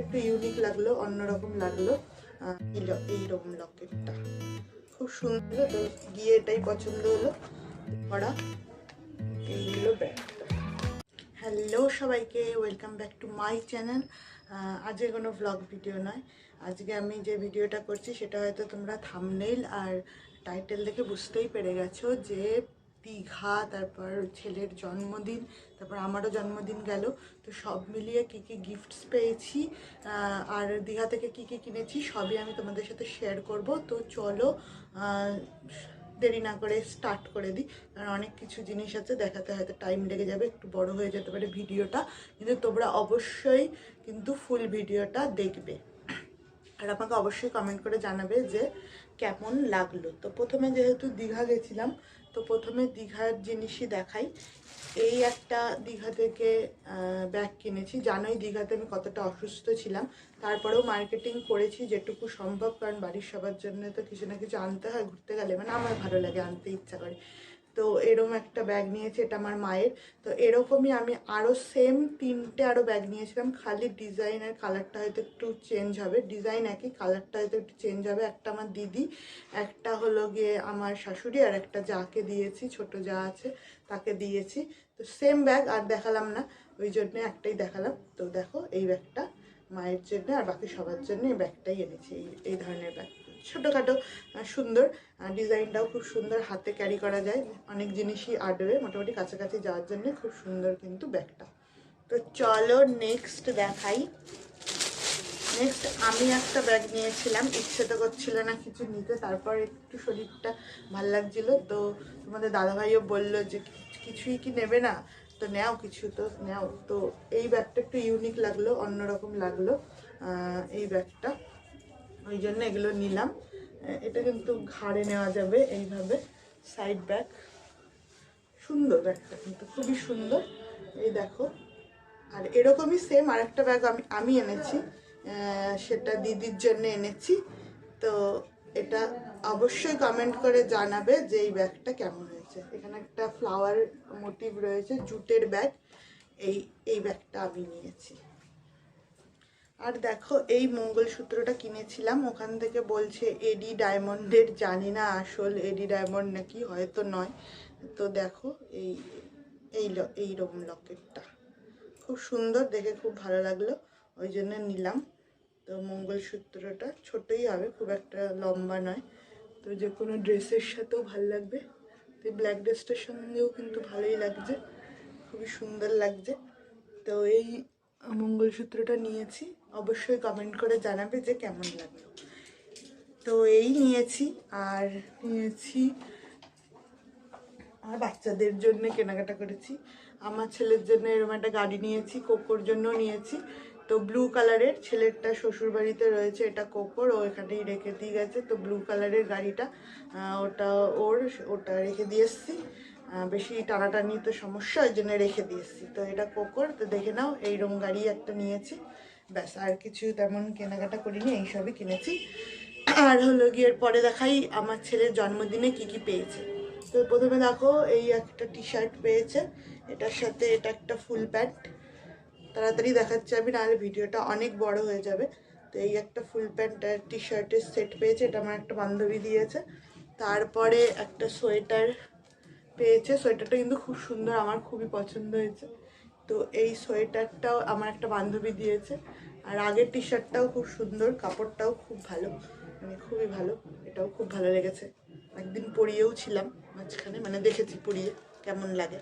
একটু ইউনিক লাগলো, অন্যরকম লাগলো। এইরকম লকেটটা খুব সুন্দর, তো গিয়ে এটাই পছন্দ হলো করা। এই হলো ব্যাগটা। হ্যালো সবাইকে, welcome back to my channel. আজকে কোনো ভ্লগ ভিডিও নয়। আজকে আমি যে ভিডিওটা করছি সেটা হয়তো তোমরা থাম্বনেইল আর টাইটেল দেখে বুঝতেই পেরে গেছো যে দীঘা, তারপর ছেলের জন্মদিন, তারপর আমারও জন্মদিন গেল। তো সব মিলিয়ে কী কী গিফটস পেয়েছি আর দীঘা থেকে কী কী কিনেছি সবই আমি তোমাদের সাথে শেয়ার করব। তো চলো দেরি না করে স্টার্ট করে দিই, কারণ অনেক কিছু জিনিস আছে দেখাতে, হয়তো টাইম লেগে যাবে, একটু বড় হয়ে যেতে পারে ভিডিওটা, কিন্তু তোমরা অবশ্যই কিন্তু ফুল ভিডিওটা দেখবে আর আমাকে অবশ্যই কমেন্ট করে জানাবে যে কেমন লাগলো। তো প্রথমে যেহেতু দীঘা গেছিলাম, তো প্রথমে দীঘার জিনিসই দেখাই। এই একটা দীঘা থেকে ব্যাগ কিনেছি। জানোই দীঘাতে আমি কতটা অসুস্থ ছিলাম, তারপরেও মার্কেটিং করেছি যেটুকু সম্ভব, কারণ বাড়ির সবার জন্য তো কিছু না কিছু আনতে হয় ঘুরতে গেলে, মানে আমার ভালো লাগে, আনতে ইচ্ছা করে। তো এরকম একটা ব্যাগ নিয়েছি, এটা আমার মায়ের। তো এরকমই আমি আরও সেম 3টে আরও ব্যাগ নিয়েছিলাম, খালি ডিজাইনের কালারটা হয়তো একটু চেঞ্জ হবে, ডিজাইন একই, কালারটা হয়তো একটু চেঞ্জ হবে। একটা আমার দিদি, একটা হলো গিয়ে আমার শাশুড়ি, আর একটা যাকে দিয়েছি, ছোট যা আছে তাকে দিয়েছি। তো সেম ব্যাগ আর দেখালাম না, ওই জন্যে একটাই দেখালাম। তো দেখো এই ব্যাগটা মায়ের জন্য, আর বাকি সবার জন্য এই ব্যাগটাই এনেছি। এই ধরনের ব্যাগ ছোটোখাটো, সুন্দর, ডিজাইনটাও খুব সুন্দর, হাতে ক্যারি করা যায়, অনেক জিনিসই আটবে, মোটামুটি কাছাকাছি যাওয়ার জন্য খুব সুন্দর কিন্তু ব্যাগটা। তো চলো নেক্সট দেখাই। নেক্সট আমি একটা ব্যাগ নিয়েছিলাম, ইচ্ছে তো করছিল না কিছু নিতে, তারপর একটু শরীরটা ভাল লাগছিল, তো তোমাদের দাদাভাইও বললো যে কিছুই কি নেবে না, তো নেও কিছু, তো নেও। তো এই ব্যাগটা একটু ইউনিক লাগলো, অন্যরকম লাগলো এই ব্যাগটা, ওই জন্য এগুলো নিলাম। এটা কিন্তু ঘাড়ে নেওয়া যাবে এইভাবে, সাইড ব্যাগ, সুন্দর ব্যাগটা কিন্তু খুবই সুন্দর। এই দেখো, আর এরকমই সেম আরেকটা ব্যাগ আমি এনেছি, সেটা দিদির জন্য এনেছি। তো এটা অবশ্যই কমেন্ট করে জানাবে যে এই ব্যাগটা কেমন হয়েছে। এখানে একটা ফ্লাওয়ার মোটিভ রয়েছে, জুটের ব্যাগ। এই এই ব্যাগটা আমি নিয়েছি। আর দেখো এই মঙ্গলসূত্রটা কিনেছিলাম, ওখান থেকে বলছে এডি ডায়মন্ডের, জানি না আসল এডি ডায়মন্ড নাকি, হয়তো নয়। তো দেখো এই এইরকম লকেটটা খুব সুন্দর দেখে, খুব ভালো লাগলো, ওই জন্য নিলাম। তো মঙ্গলসূত্রটা ছোটই হবে, খুব একটা লম্বা নয়, তো যে কোনো ড্রেসের সাথেও ভালো লাগবে। তো ব্ল্যাক ড্রেসটার সঙ্গেও কিন্তু ভালোই লাগছে, খুবই সুন্দর লাগছে। তো এই মঙ্গলসূত্রটা নিয়েছি, অবশ্যই কমেন্ট করে জানাবে যে কেমন লাগলো। তো এই নিয়েছি, আর নিয়েছি আর বাচ্চাদের জন্য কেনাকাটা করেছি। আমার ছেলের জন্য এরকম একটা গাড়ি নিয়েছি, কোকোর জন্য নিয়েছি। তো ব্লু কালারের, ছেলেরটা শ্বশুর বাড়িতে রয়েছে, এটা কোকোর, ও এখানেই রেখে দিয়ে গেছে। তো ব্লু কালারের গাড়িটা, ওটা ওটা রেখে দিয়ে এসছি, বেশি টানাটানি তো সমস্যা, ওই জন্য রেখে দিয়ে এসছি। তো এটা কোকোর, তো দেখে নাও এইরকম গাড়ি একটা নিয়েছি, ব্যাস। আর কিছু তেমন কেনাকাটা করিনি, এইসবই কিনেছি। আর হলো গিয়ে পরে দেখাই আমার ছেলের জন্মদিনে কি কি পেয়েছে। তো প্রথমে দেখো এই একটা টি শার্ট পেয়েছে, এটার সাথে এটা একটা ফুল প্যান্ট, তাড়াতাড়ি দেখাচ্ছি আমি, নাহলে ভিডিওটা অনেক বড় হয়ে যাবে। তো এই একটা ফুল প্যান্ট আর টি শার্টের সেট পেয়েছে, এটা আমার একটা বান্ধবী দিয়েছে। তারপরে একটা সোয়েটার পেয়েছে, সোয়েটারটা কিন্তু খুব সুন্দর, আমার খুবই পছন্দ হয়েছে। তো এই সোয়েটারটাও আমার একটা বান্ধবী দিয়েছে। আর আগের টি শার্টটাও খুব সুন্দর, কাপড়টাও খুব ভালো, মানে খুবই ভালো, এটাও খুব ভালো লেগেছে। একদিন পরিয়েও ছিলাম মাঝখানে, মানে দেখেছি পরিয়ে কেমন লাগে।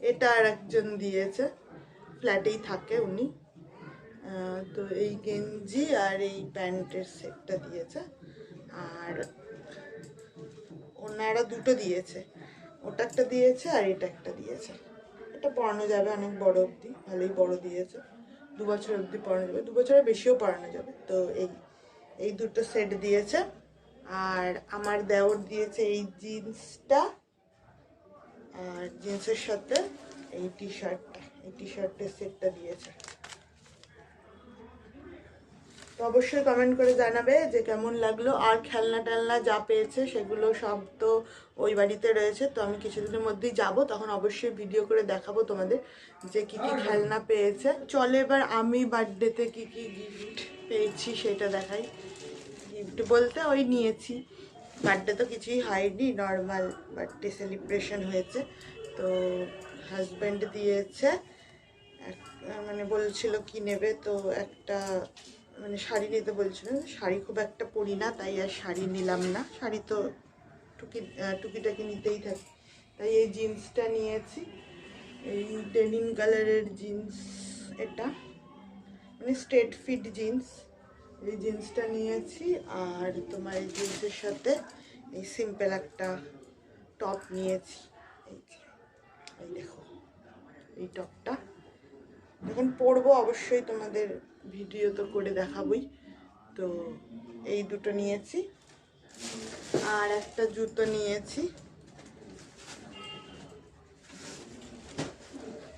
এটা আর একজন দিয়েছে, ফ্ল্যাটেই থাকে উনি। তো এই গেঞ্জি আর এই প্যান্টের সেটটা দিয়েছে। আর ওনারা দুটো দিয়েছে, ওটা একটা দিয়েছে আর এটা একটা দিয়েছে। এটা পরানো যাবে অনেক বড় অবধি, ভালোই বড় দিয়েছে, 2 বছর অবধি পরানো যাবে, 2 বছরের বেশিও পরানো যাবে। তো এই দুটো সেট দিয়েছে। আর আমার দেওর দিয়েছে এই জিন্সটা, আর জিন্সের সাথে এই টি শার্টটা, এই টি শার্টের সেটটা দিয়েছে। তো অবশ্যই কমেন্ট করে জানাবে যে কেমন লাগলো। আর খেলনা টেলনা যা পেয়েছে সেগুলো সব তো ওই বাড়িতে রয়েছে, তো আমি কিছুদিনের মধ্যেই যাব, তখন অবশ্যই ভিডিও করে দেখাবো তোমাদের যে কি কি খেলনা পেয়েছে। চলে এবার আমি বার্থডেতে কি কি গিফট পেয়েছি সেটা দেখাই। গিফট বলতে ওই নিয়েছি, বার্থডে তো কিছুই হয়নি, নর্মাল বার্থডে সেলিব্রেশন হয়েছে। তো হাজব্যান্ড দিয়েছে মানে বলছিল কি নেবে, তো একটা মানে শাড়ি নিতে বলছিল। শাড়ি খুব একটা পরি না, তাই আর শাড়ি নিলাম না, শাড়ি তো টুকিটাকি নিতেই থাকি। তাই এই জিন্সটা নিয়েছি, এই ডেনিম কালারের জিন্স, এটা মানে স্ট্রেট ফিট জিন্স, এই জিন্সটা নিয়েছি। আর তোমার এই জিন্সের সাথে এই সিম্পল একটা টপ নিয়েছি। এই দেখো এই টপটা যখন পরবো অবশ্যই তোমাদের ভিডিও তো করে দেখাবই। তো এই দুটো নিয়েছি। আর একটা জুতো নিয়েছি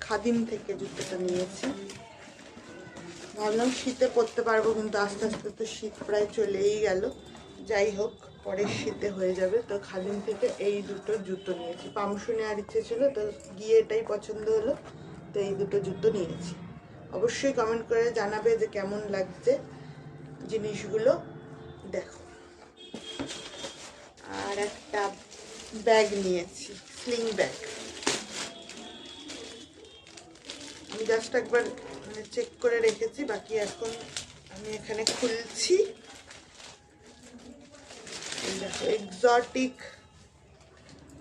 খাদিম থেকে, জুতোটা নিয়েছি। ভাবলাম শীতে পরতে পারবো, কিন্তু আস্তে আস্তে তো শীত প্রায় চলেই গেল। যাই হোক, পরের শীতে হয়ে যাবে। তো খাদিম থেকে এই দুটো জুতো নিয়েছি। পামশু নেওয়ার ইচ্ছে ছিল, তো গিয়ে এটাই পছন্দ হলো, তো এই দুটো জুতো নিয়েছি। অবশ্যই কমেন্ট করে জানাবে যে কেমন লাগছে জিনিসগুলো। দেখো, আর একটা ব্যাগ নিয়েছি, স্লিং ব্যাগ। আমি জাস্ট একবার মানে চেক করে রেখেছি, বাকি এখন আমি এখানে খুলছি। দেখো, এক্সোটিক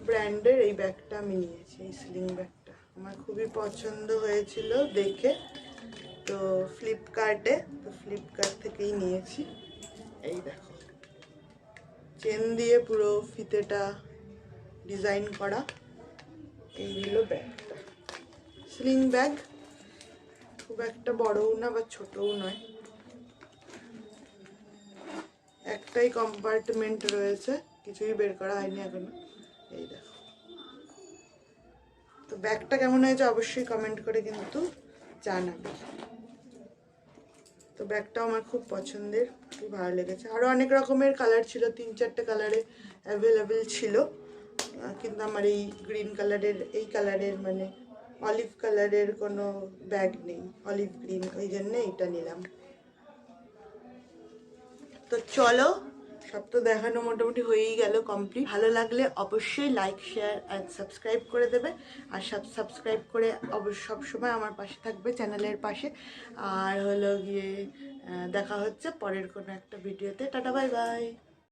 ব্র্যান্ডের এই ব্যাগটা আমি নিয়েছি। এই স্লিং ব্যাগটা আমার খুবই পছন্দ হয়েছিল দেখে, তো ফ্লিপকার্ট থেকেই নিয়েছি। এই দেখো, চেন দিয়ে পুরো ফিতেটা ডিজাইন করা। এই হলো ব্যাগটা, স্লিং ব্যাগ, খুব একটা বড়ও না বা ছোটও নয়, একটাই কম্পার্টমেন্ট রয়েছে, কিছুই বের করা হয়নি এখনো। এই দেখো, তো ব্যাগটা কেমন হয়েছে অবশ্যই কমেন্ট করে কিন্তু জানাবে। তো ব্যাগটাও আমার খুব পছন্দের, খুব ভালো লেগেছে। আরও অনেক রকমের কালার ছিল, 3-4টে কালারে অ্যাভেলেবেল ছিল, কিন্তু আমার এই গ্রিন কালারের, এই কালারের মানে অলিভ কালারের কোনো ব্যাগ নেই, অলিভ গ্রিন, ওই জন্যে এইটা নিলাম। তো চলো, সব তো দেখানো মোটামুটি হয়েই গেল, কমপ্লিট। ভালো লাগলে অবশ্যই লাইক, শেয়ার অ্যান্ড সাবস্ক্রাইব করে দেবে। আর সাবস্ক্রাইব করে সব সময় আমার পাশে থাকবে, চ্যানেলের পাশে। আর হলো গিয়ে দেখা হচ্ছে পরের কোনো একটা ভিডিওতে। Tata, bye bye.